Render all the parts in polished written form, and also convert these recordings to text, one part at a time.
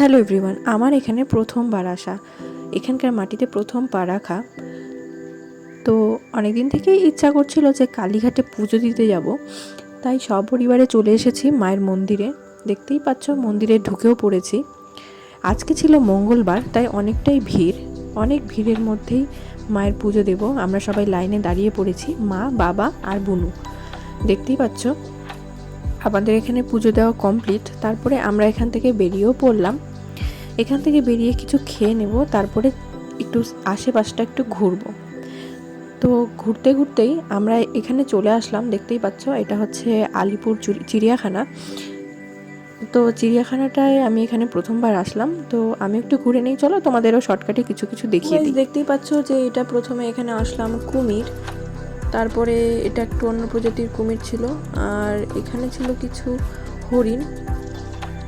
Hello everyone, আমার এখানে প্রথমবার আসা, এখানকার মাটিতে প্রথম পা রাখা। তো অনেকদিন থেকেই ইচ্ছা করছিল যে কালীঘাটে পুজো দিতে যাব, তাই সপরিবারে চলে এসেছি মায়ের মন্দিরে। দেখতেই পাচ্ছ মন্দিরে ঢুকেও পড়েছি। আজকে ছিল মঙ্গলবার, তাই অনেকটাই ভিড়। অনেক ভিড়ের মধ্যেই মায়ের পুজো দেব। আমরা সবাই লাইনে দাঁড়িয়ে পড়েছি, মা, বাবা আর বুনু। দেখতেই পাচ্ছ আমাদের এখানে পুজো দেওয়া কমপ্লিট। তারপরে আমরা এখান থেকে বেরিয়েও পড়লাম। এখান থেকে বেরিয়ে কিছু খেয়ে নেব, তারপরে একটু আশেপাশটা একটু ঘুরবো। তো ঘুরতে ঘুরতেই আমরা এখানে চলে আসলাম। দেখতেই পাচ্ছ এটা হচ্ছে আলিপুর চিড়িয়াখানা। তো চিড়িয়াখানাটায় আমি এখানে প্রথমবার আসলাম, তো আমি একটু ঘুরে নেই, চলো তোমাদেরও শর্টকাটে কিছু কিছু দেখিয়ে দিই। দেখতেই পাচ্ছ যে এটা প্রথমে এখানে আসলাম কুমির, তারপরে এটা একটু অন্য প্রজাতির কুমির ছিল, আর এখানে ছিল কিছু হরিণ।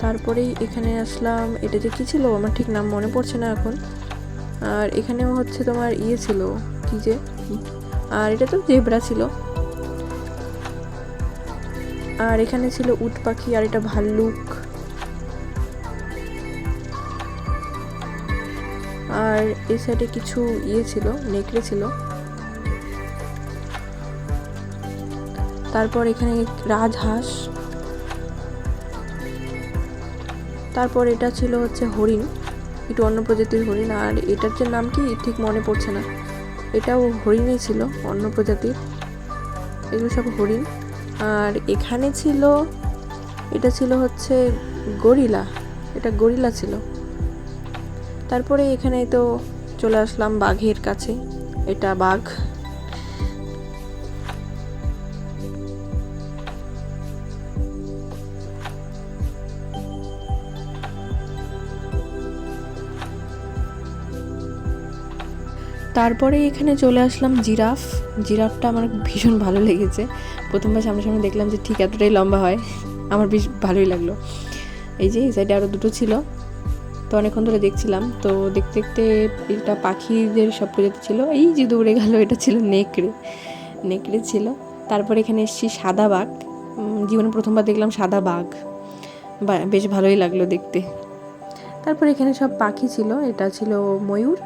তারপরেই এখানে আসলাম, এটা যে কী ছিল আমার ঠিক নাম মনে পড়ছে না এখন। আর এখানেও হচ্ছে তোমার ছিল কি যে, আর এটা তো জেব্রা ছিল। আর এখানে ছিল উট পাখি, আর এটা ভাল্লুক। আর এই সাইডে কিছু ছিল, নেকড়ে ছিল। তারপর এখানে রাজহাঁস। তারপর এটা ছিল হচ্ছে হরিণ, একটু অন্য প্রজাতির হরিণ। আর এটার যে নাম কি ঠিক মনে পড়ছে না, এটাও হরিণই ছিল, অন্য প্রজাতির। এগুলো সব হরিণ। আর এখানে ছিল, এটা ছিল হচ্ছে গরিলা, এটা গরিলা ছিল। তারপরে এখানে তো চলে আসলাম বাঘের কাছে, এটা বাঘ। তারপরে এখানে চলে আসলাম জিরাফ। জিরাফটা আমার ভীষণ ভালো লেগেছে। প্রথমবার সামনে দেখলাম যে ঠিক এতটাই লম্বা হয়, আমার বেশ ভালোই লাগলো। এই যে এই সাইডে আরও দুটো ছিল, তো অনেকক্ষণ ধরে দেখছিলাম। তো দেখতে দেখতে এটা পাখিদের সব প্রজাতি ছিল। এই যে দৌড়ে গেল, এটা ছিল নেকড়ে ছিল। তারপরে এখানে এসেছি সাদা বাঘ, জীবনে প্রথমবার দেখলাম সাদা বাঘ, বেশ ভালোই লাগলো দেখতে। তারপর এখানে সব পাখি ছিল, এটা ছিল ময়ূর।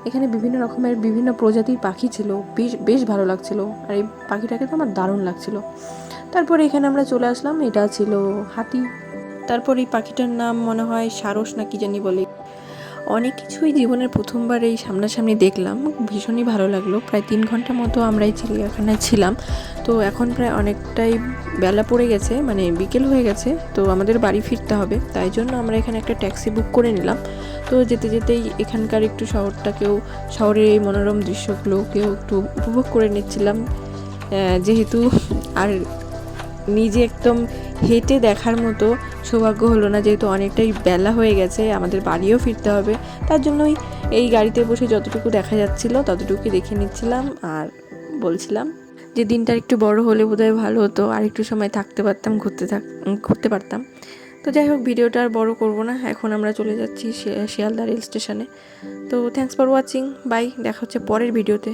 এখানে বিভিন্ন রকমের বিভিন্ন প্রজাতির পাখি ছিল, বেশ ভালো লাগছিল। আর এই পাখিটাকে তো আমার দারুণ লাগছিল। তারপরে এখানে আমরা চলে আসলাম, এটা ছিল হাতি। তারপর এই পাখিটার নাম মনে হয় সারস না কি জানি বলে। অনেক কিছুই জীবনের প্রথমবার এই সামনাসামনি দেখলাম, ভীষণই ভালো লাগলো। প্রায় 3 ঘন্টা মতো আমরা এই চিড়িয়াখানায় ছিলাম। তো এখন প্রায় অনেকটাই বেলা পড়ে গেছে, মানে বিকেল হয়ে গেছে। তো আমাদের বাড়ি ফিরতে হবে, তাই জন্য আমরা এখানে একটা ট্যাক্সি বুক করে নিলাম। তো যেতে যেতেই এখানকার একটু শহরের এই মনোরম দৃশ্যগুলোকেও একটু উপভোগ করে নিচ্ছিলাম। যেহেতু আর নিজে একদম হেঁটে দেখার মতো সৌভাগ্য হলো না, যেহেতু অনেকটাই বেলা হয়ে গেছে, আমাদের বাড়িও ফিরতে হবে। তার জন্যই এই গাড়িতে বসে যতটুকু দেখা যাচ্ছিল ততটুকুই দেখে নিচ্ছিলাম। আর বলছিলাম যে দিনটা একটু বড় হলে বোধহয় ভালো হতো, আর একটু সময় থাকতে পারতাম, ঘুরতে পারতাম। তো যাই হোক, ভিডিওটা আর বড় করব না। এখন আমরা চলে যাচ্ছি শিয়ালদা রেল স্টেশনে। তো থ্যাঙ্কস ফর ওয়াচিং, বাই, দেখা হচ্ছে পরের ভিডিওতে।